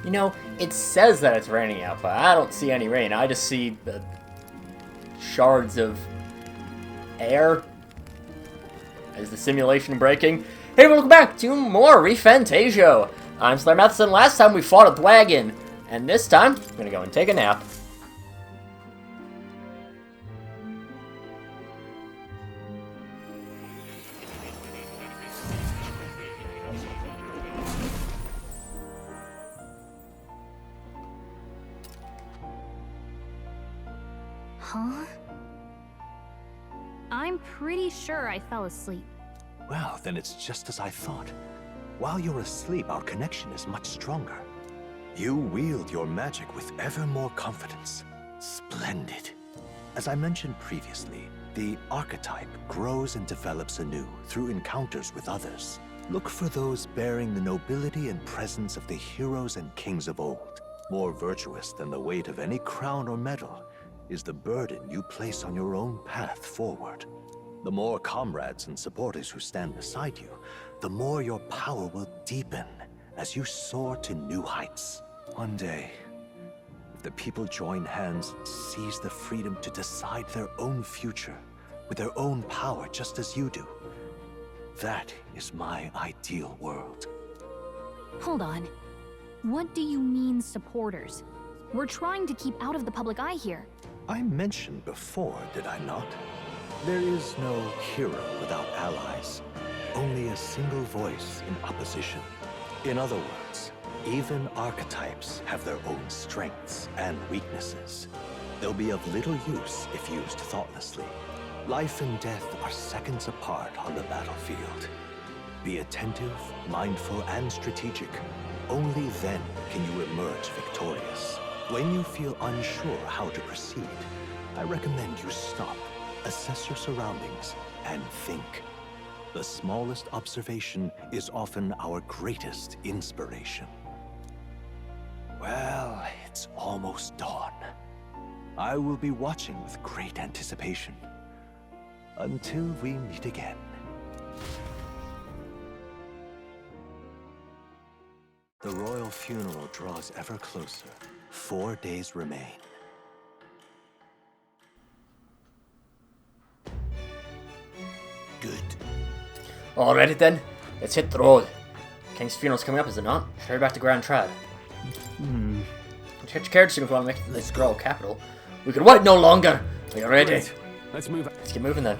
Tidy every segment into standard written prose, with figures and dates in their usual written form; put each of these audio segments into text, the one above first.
You know, it says that it's raining out, but I don't see any rain. I just see the shards of air. Is the simulation breaking? Hey, welcome back to more ReFantazio. I'm SlayerMathis, and last time we fought a dragon, and this time, I'm gonna go and take a nap. Huh? I'm pretty sure I fell asleep. Well, then it's just as I thought. While you're asleep, our connection is much stronger. You wield your magic with ever more confidence. Splendid. As I mentioned previously, the archetype grows and develops anew through encounters with others. Look for those bearing the nobility and presence of the heroes and kings of old. More virtuous than the weight of any crown or medal is the burden you place on your own path forward. The more comrades and supporters who stand beside you, the more your power will deepen as you soar to new heights. One day, if the people join hands and seize the freedom to decide their own future with their own power just as you do, that is my ideal world. Hold on. What do you mean, supporters? We're trying to keep out of the public eye here. I mentioned before, did I not? There is no hero without allies. Only a single voice in opposition. In other words, even archetypes have their own strengths and weaknesses. They'll be of little use if used thoughtlessly. Life and death are seconds apart on the battlefield. Be attentive, mindful, and strategic. Only then can you emerge victorious. When you feel unsure how to proceed, I recommend you stop, assess your surroundings, and think. The smallest observation is often our greatest inspiration. Well, it's almost dawn. I will be watching with great anticipation. Until we meet again. The royal funeral draws ever closer. 4 days remain. Good. Alrighty then, let's hit the road. King's funeral's coming up, is it not? Hurry back to Grand Trad. Get your carriage soon if we want to make this royal capital. We can wait no longer. Are you ready? Great. Let's move. Let's get moving then.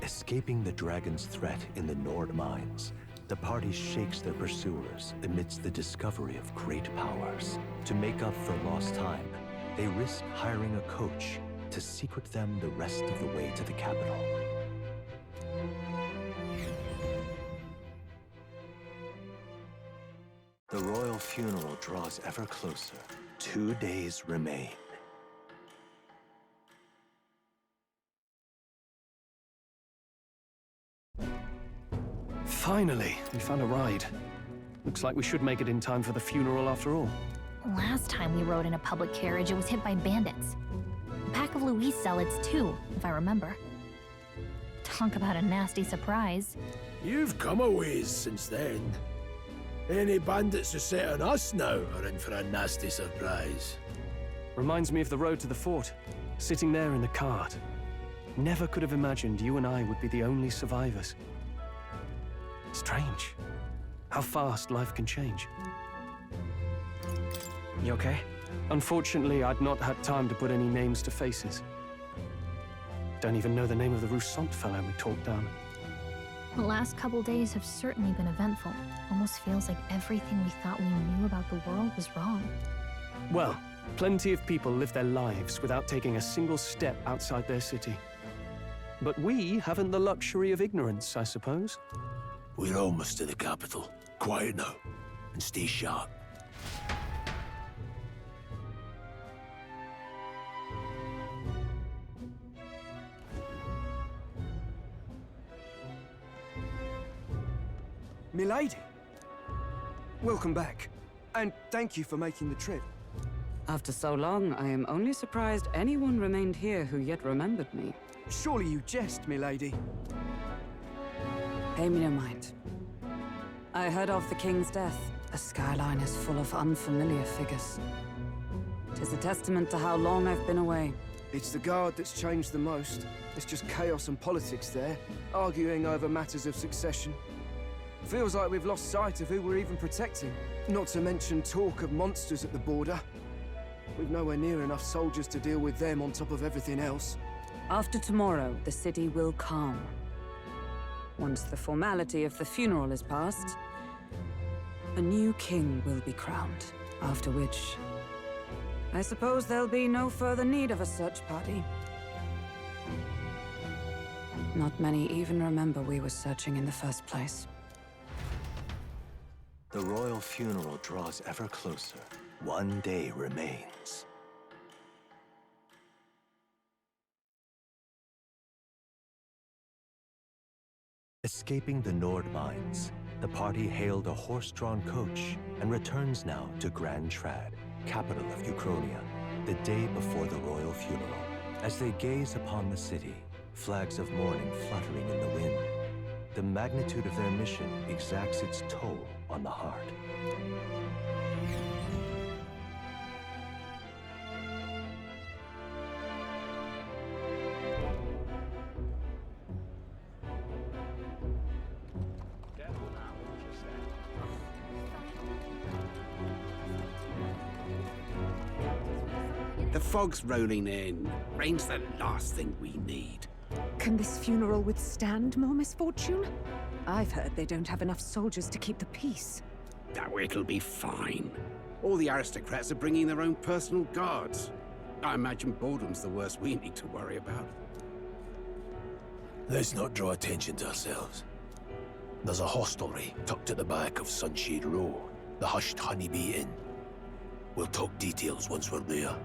Escaping the dragon's threat in the Nord mines, the party shakes their pursuers amidst the discovery of great powers. To make up for lost time, they risk hiring a coach to secret them the rest of the way to the capital. The royal funeral draws ever closer. 2 days remain. Finally, we found a ride. Looks like we should make it in time for the funeral after all. Last time we rode in a public carriage, it was hit by bandits. A pack of Louis zealots too, if I remember. Talk about a nasty surprise. You've come a ways since then. Any bandits who set on us now are in for a nasty surprise. Reminds me of the road to the fort, sitting there in the cart. Never could have imagined you and I would be the only survivors. Strange. How fast life can change. You okay? Unfortunately, I'd not had time to put any names to faces. Don't even know the name of the Roussant fellow we talked down. The last couple days have certainly been eventful. Almost feels like everything we thought we knew about the world was wrong. Well, plenty of people live their lives without taking a single step outside their city. But we haven't the luxury of ignorance, I suppose. We're almost to the capital. Quiet now, and stay sharp. Milady, welcome back, and thank you for making the trip. After so long, I am only surprised anyone remained here who yet remembered me. Surely you jest, milady. Pay me no mind. I heard of the king's death, The skyline is full of unfamiliar figures. 'Tis a testament to how long I've been away. It's the guard that's changed the most. It's just chaos and politics there, arguing over matters of succession. Feels like we've lost sight of who we're even protecting. Not to mention talk of monsters at the border. We've nowhere near enough soldiers to deal with them on top of everything else. After tomorrow, the city will calm. Once the formality of the funeral is past, a new king will be crowned. After which, I suppose there'll be no further need of a search party. Not many even remember we were searching in the first place. The royal funeral draws ever closer. One day remains. Escaping the Nord mines, the party hailed a horse-drawn coach and returns now to Grand Trad, capital of Uchronia, the day before the royal funeral. As they gaze upon the city, flags of mourning fluttering in the wind, the magnitude of their mission exacts its toll on the heart. The fog's rolling in. Rain's the last thing we need. Can this funeral withstand more misfortune? I've heard they don't have enough soldiers to keep the peace. Oh, it'll be fine. All the aristocrats are bringing their own personal guards. I imagine boredom's the worst we need to worry about. Let's not draw attention to ourselves. There's a hostelry tucked at the back of Sunshade Row, the Hushed Honeybee Inn. We'll talk details once we're there.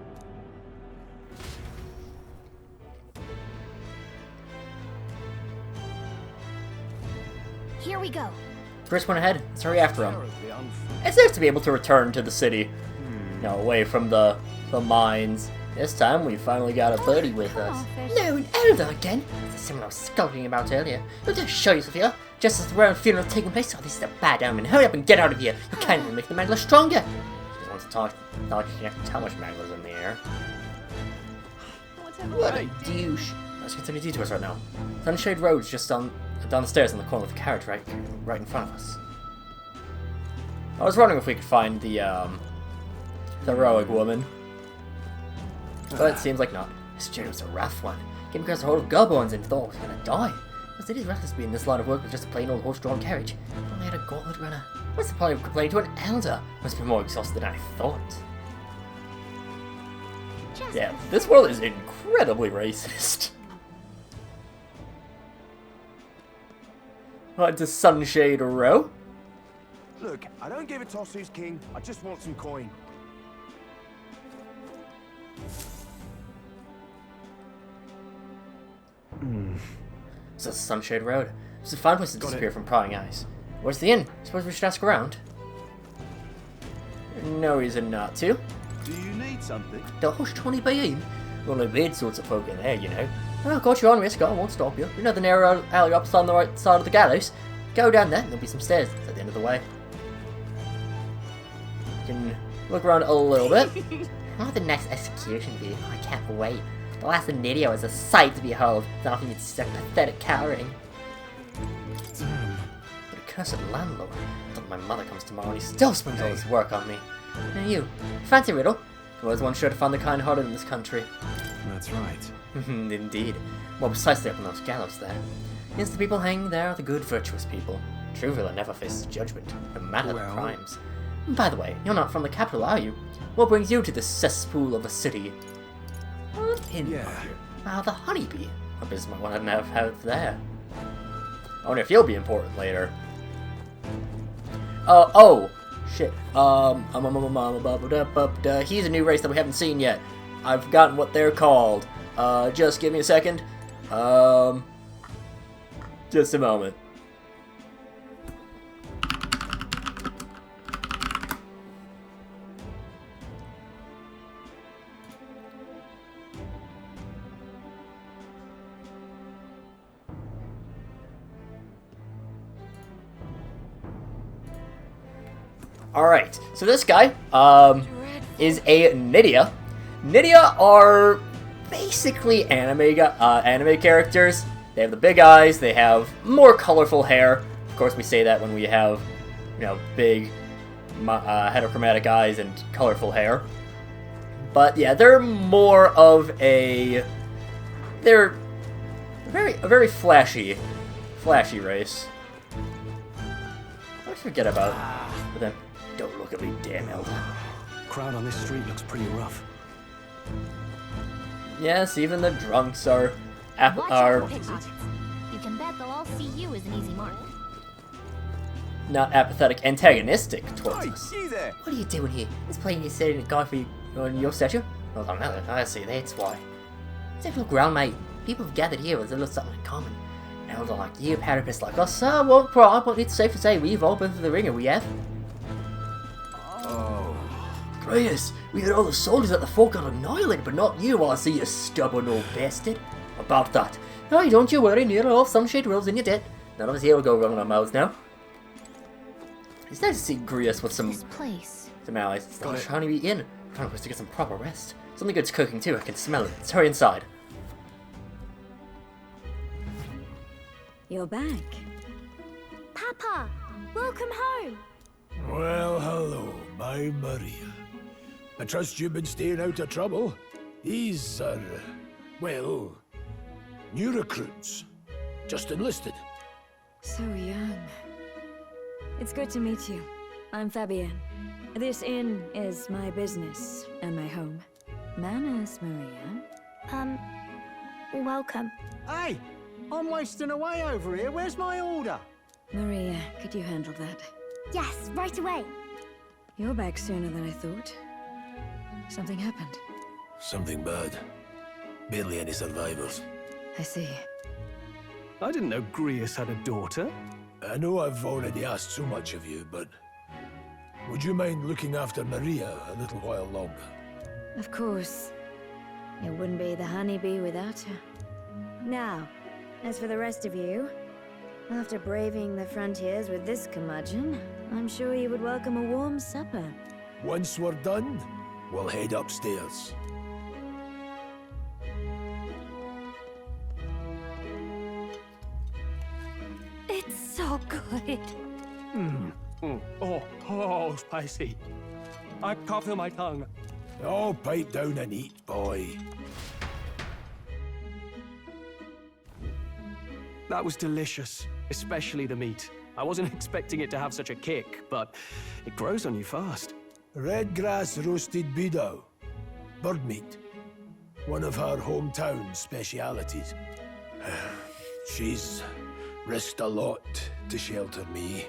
Here we go. First one ahead. Let's hurry after him. It's nice to be able to return to the city. Now, away from the mines. This time, we finally got a buddy with us. No, an elder again? That's the similar I was skulking about earlier. You'll just show yourself here. Just as the royal funeral taking place. Oh, this is a bad omen. Hurry up and get out of here. You can't even make the Mangler stronger. She just wants to talk. Not how much Mangler's in the air. What a douche. Let's continue detours right now. Sunshade Road's just down the stairs in the corner of the carriage, right in front of us. I was wondering if we could find the heroic woman, but it seems like not. This journey was a rough one. Came across a horde of goblins and thought I was gonna die. Because it is reckless to be in this line of work with just a plain old horse-drawn carriage. If only I had a gauntlet runner. What's the point of complaining to an elder? Must be more exhausted than I thought. Yeah, this world is incredibly racist. On to Sunshade Row. Look, I don't give a toss who's king. I just want some coin. So it's Sunshade Road. It's a fine place to disappear from prying eyes. Where's the inn? Suppose we should ask around. No reason not to. Do you need something? The Hushed Honeybee Inn? Only weird sorts of folk in there, you know. Oh, got your own risk. I won't stop you. You know the narrow alley up on the right side of the gallows? Go down there, and there'll be some stairs at the end of the way. You can look around a little bit. Oh, the next execution video. I can't wait. The last video is a sight to behold. Nothing is so pathetic cowering. But a cursed landlord. Until my mother comes tomorrow and he still springs all this work on me. Now you, fancy riddle? There was one sure to find the kind-hearted in this country. That's right. Indeed. More precisely up on those gallows there. Yes, the people hanging there are the good, virtuous people. True villain never faces judgment, no matter the crimes. By the way, you're not from the capital, are you? What brings you to this cesspool of a city? The honeybee. What business might one have there? I wonder if he'll be important later. Oh! Shit. He's a new race that we haven't seen yet. I've forgotten what they're called. Just give me a second. Just a moment. Alright, so this guy, is a Nydia. Nydia are basically anime characters. They have the big eyes, they have more colorful hair. Of course, we say that when we have, you know, big heterochromatic eyes and colorful hair. But yeah, they're more of a... They're a very flashy race. I forget about them. Don't look at me, damn elder. Crowd on this street looks pretty rough. Yes, even the drunks are Watch out, pickpockets. You can bet they'll all see you as an easy mark. not apathetic, antagonistic towards us. You there? What are you doing here? It's plain you're setting a guy for your statue? Well, I see, that's why. Take a look around, mate. People have gathered here with a little something in common. An elder like you, parapets like us, won't cry, but it's safe to say we've all been through the ringer, we have. Oh. Grius, we had all the soldiers at the fort got annihilated, but not you, I see, you stubborn old bastard. About that. Hey, don't you worry, near off some shade rolls in your debt. None of us here will go wrong on our mouths now. It's nice to see Grius with some allies. It's not trying to be in. I'm trying to get some proper rest. Something good's cooking too, I can smell it. Let's hurry inside. You're back. Papa, welcome home. Well, hello, my Maria. I trust you've been staying out of trouble. These are, well, new recruits. Just enlisted. So young. It's good to meet you. I'm Fabienne. This inn is my business and my home. Manners, Maria. Welcome. Hey, I'm wasting away over here. Where's my order? Maria, could you handle that? Yes, right away. You're back sooner than I thought. Something happened. Something bad. Barely any survivors. I see. I didn't know Grius had a daughter. I know I've already asked so much of you, but would you mind looking after Maria a little while longer? Of course. It wouldn't be the honeybee without her. Now, as for the rest of you, after braving the frontiers with this curmudgeon, I'm sure you would welcome a warm supper. Once we're done, we'll head upstairs. It's so good. Oh, spicy. I can't feel my tongue. Oh, pipe down and eat, boy. That was delicious, especially the meat. I wasn't expecting it to have such a kick, but it grows on you fast. Red grass roasted beedow. Bird meat. One of her hometown specialities. She's risked a lot to shelter me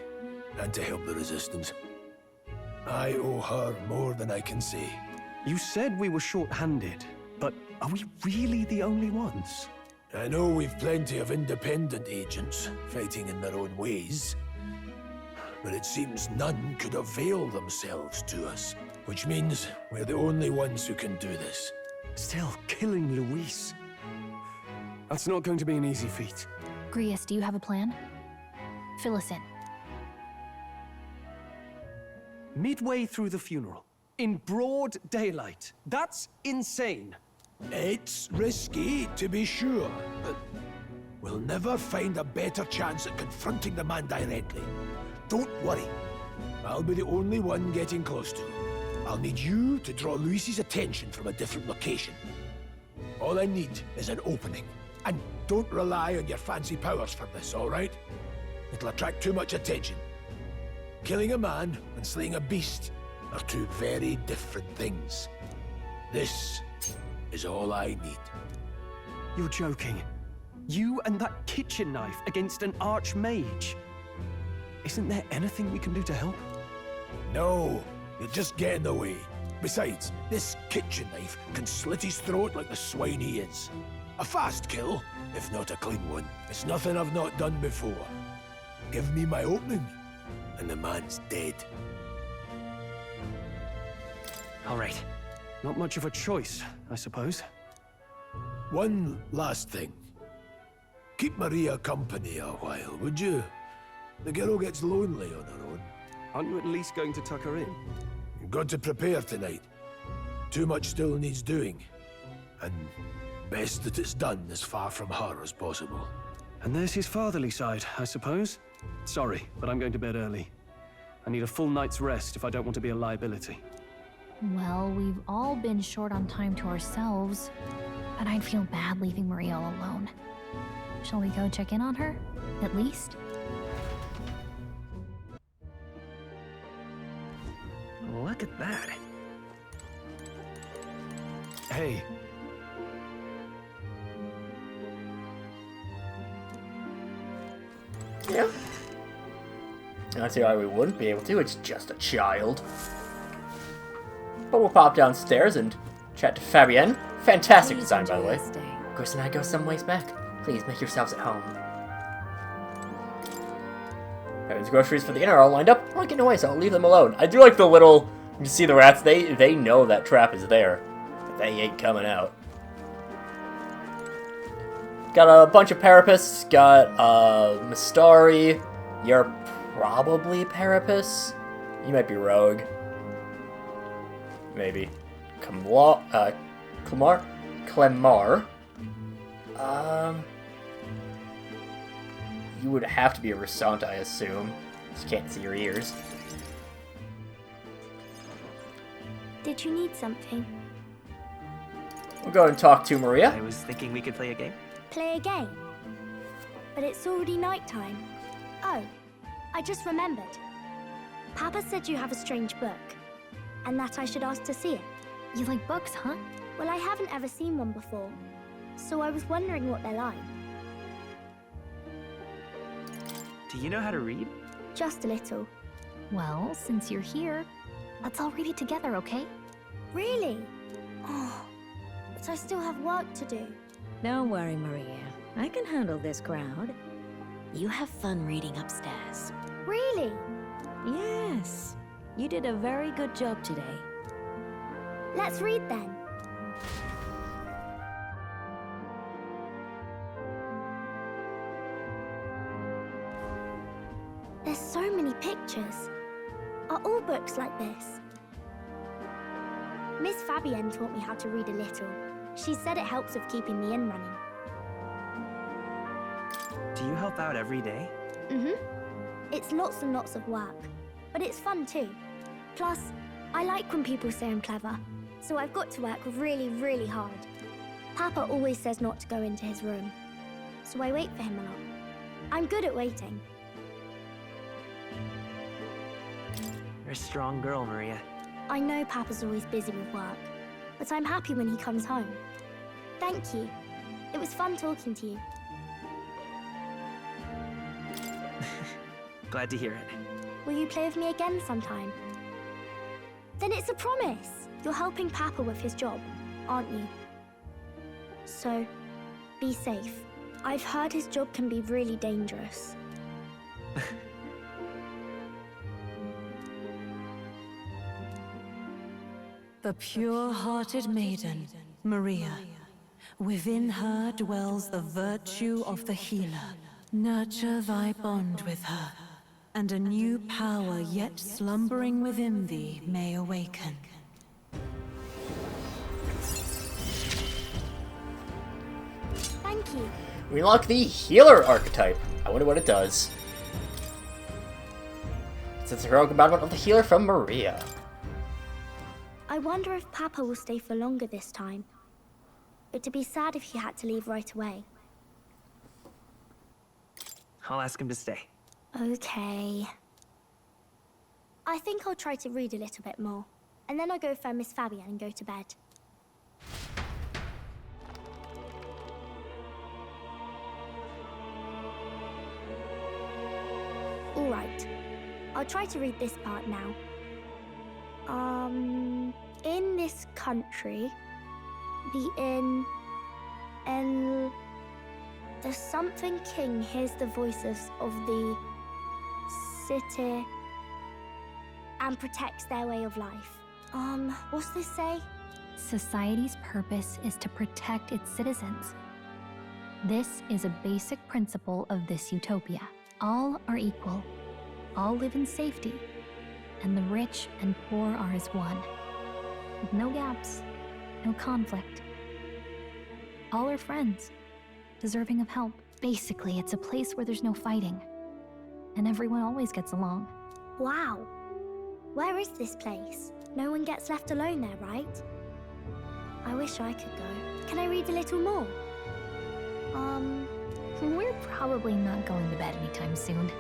and to help the resistance. I owe her more than I can say. You said we were short-handed, but are we really the only ones? I know we've plenty of independent agents fighting in their own ways, but it seems none could avail themselves to us, which means we're the only ones who can do this. Still, killing Luis. That's not going to be an easy feat. Grius, do you have a plan? Fill us in. Midway through the funeral, in broad daylight. That's insane. It's risky, to be sure, but we'll never find a better chance at confronting the man directly. Don't worry. I'll be the only one getting close to him. I'll need you to draw Luis's attention from a different location. All I need is an opening. And don't rely on your fancy powers for this, all right? It'll attract too much attention. Killing a man and slaying a beast are two very different things. This is all I need. You're joking. You and that kitchen knife against an archmage. Isn't there anything we can do to help? No, you'll just get in the way. Besides, this kitchen knife can slit his throat like the swine he is. A fast kill, if not a clean one. It's nothing I've not done before. Give me my opening, and the man's dead. All right. Not much of a choice, I suppose. One last thing. Keep Maria company a while, would you? The girl gets lonely on her own. Aren't you at least going to tuck her in? Got to prepare tonight. Too much still needs doing. And best that it's done as far from her as possible. And there's his fatherly side, I suppose. Sorry, but I'm going to bed early. I need a full night's rest if I don't want to be a liability. Well, we've all been short on time to ourselves, but I'd feel bad leaving Maria all alone. Shall we go check in on her, at least? Look at that. Hey. Yeah. I don't see why we wouldn't be able to. It's just a child. But we'll pop downstairs and chat to Fabienne. Fantastic design, by the way. Grius and I go some ways back. Please make yourselves at home. Fabienne's groceries for the inn are all lined up. I'm not getting away, so I'll leave them alone. I do like the little... You see the rats? They know that trap is there. But they ain't coming out. Got a bunch of Parapus. Got Mistari. You're probably Parapus. You might be Rogue. Maybe. Clemar. You would have to be a Resant, I assume. Just can't see your ears. Did you need something? We'll go and talk to Maria. I was thinking we could play a game. Play a game? But it's already nighttime. Oh, I just remembered. Papa said you have a strange book, and that I should ask to see it. You like books, huh? Well, I haven't ever seen one before, so I was wondering what they're like. Do you know how to read? Just a little. Well, since you're here, let's all read it together, okay? Really? Oh, but I still have work to do. Don't worry, Maria. I can handle this crowd. You have fun reading upstairs. Really? Yes. You did a very good job today. Let's read then. There's so many pictures. Are all books like this? Miss Fabienne taught me how to read a little. She said it helps with keeping the inn running. Do you help out every day? Mm-hmm. It's lots and lots of work, but it's fun too. Plus, I like when people say I'm clever, so I've got to work really, really hard. Papa always says not to go into his room, so I wait for him a lot. I'm good at waiting. You're a strong girl, Maria. I know Papa's always busy with work, but I'm happy when he comes home. Thank you. It was fun talking to you. Glad to hear it. Will you play with me again sometime? Then it's a promise. You're helping Papa with his job, aren't you? So, be safe. I've heard his job can be really dangerous. The pure-hearted maiden, Maria. Within her dwells the virtue of the healer. Nurture thy bond with her, and a new power yet slumbering within thee may awaken. Thank you. We unlock the healer archetype. I wonder what it does. It's the heroic embodiment of the healer from Maria. I wonder if Papa will stay for longer this time. It'd be sad if he had to leave right away. I'll ask him to stay. Okay. I think I'll try to read a little bit more, and then I'll go find Miss Fabienne and go to bed. Alright. I'll try to read this part now. In this country, the something king hears the voices of the city and protects their way of life. What's this say? Society's purpose is to protect its citizens. This is a basic principle of this utopia. All are equal. All live in safety. and the rich and poor are as one. With no gaps, no conflict. All are friends, deserving of help. Basically, it's a place where there's no fighting, and everyone always gets along. Wow. Where is this place? No one gets left alone there, right? I wish I could go. Can I read a little more? We're probably not going to bed anytime soon.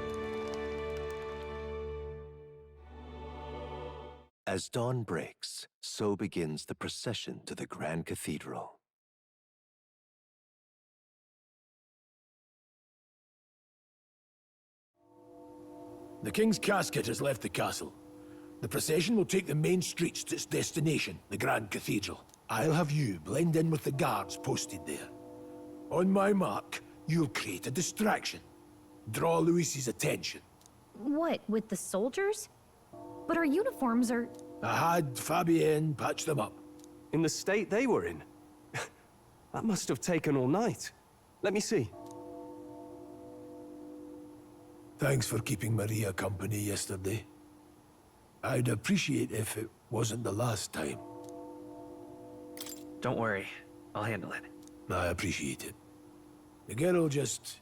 As dawn breaks, so begins the procession to the Grand Cathedral. The King's casket has left the castle. The procession will take the main streets to its destination, the Grand Cathedral. I'll have you blend in with the guards posted there. On my mark, you'll create a distraction. Draw Luis's attention. What, with the soldiers? But our uniforms are... I had Fabienne patch them up. In the state they were in? That must have taken all night. Let me see. Thanks for keeping Maria company yesterday. I'd appreciate if it wasn't the last time. Don't worry. I'll handle it. I appreciate it. The girl just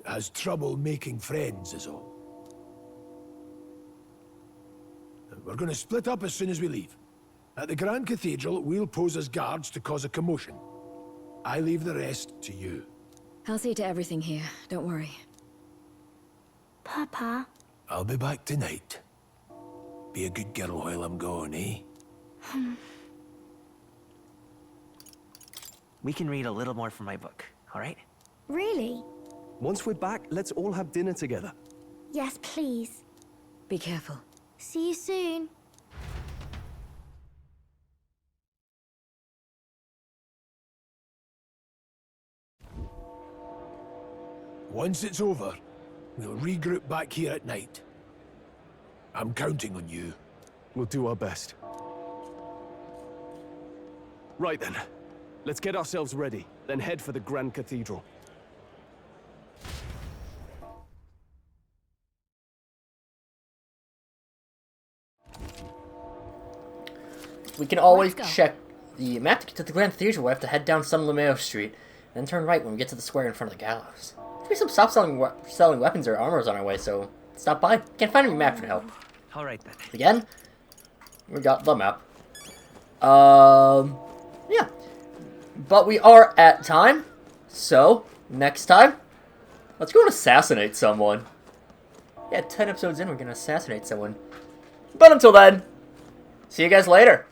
has trouble making friends is all. We're going to split up as soon as we leave. At the Grand Cathedral, we'll pose as guards to cause a commotion. I leave the rest to you. I'll see to everything here. Don't worry. Papa. I'll be back tonight. Be a good girl while I'm gone, eh? We can read a little more from my book, all right? Really? Once we're back, let's all have dinner together. Yes, please. Be careful. See you soon. Once it's over, we'll regroup back here at night. I'm counting on you. We'll do our best. Right then. Let's get ourselves ready, then head for the Grand Cathedral. We can always check the map to get to the Grand Cathedral. We have to head down San Lomeo Street, then turn right when we get to the square in front of the gallows. There's some stop selling weapons or armors on our way, so stop by. Can't find any map for help. All right then. Again, we got the map. Yeah. But we are at time, so next time, let's go and assassinate someone. Yeah, 10 episodes in, we're gonna assassinate someone. But until then, see you guys later.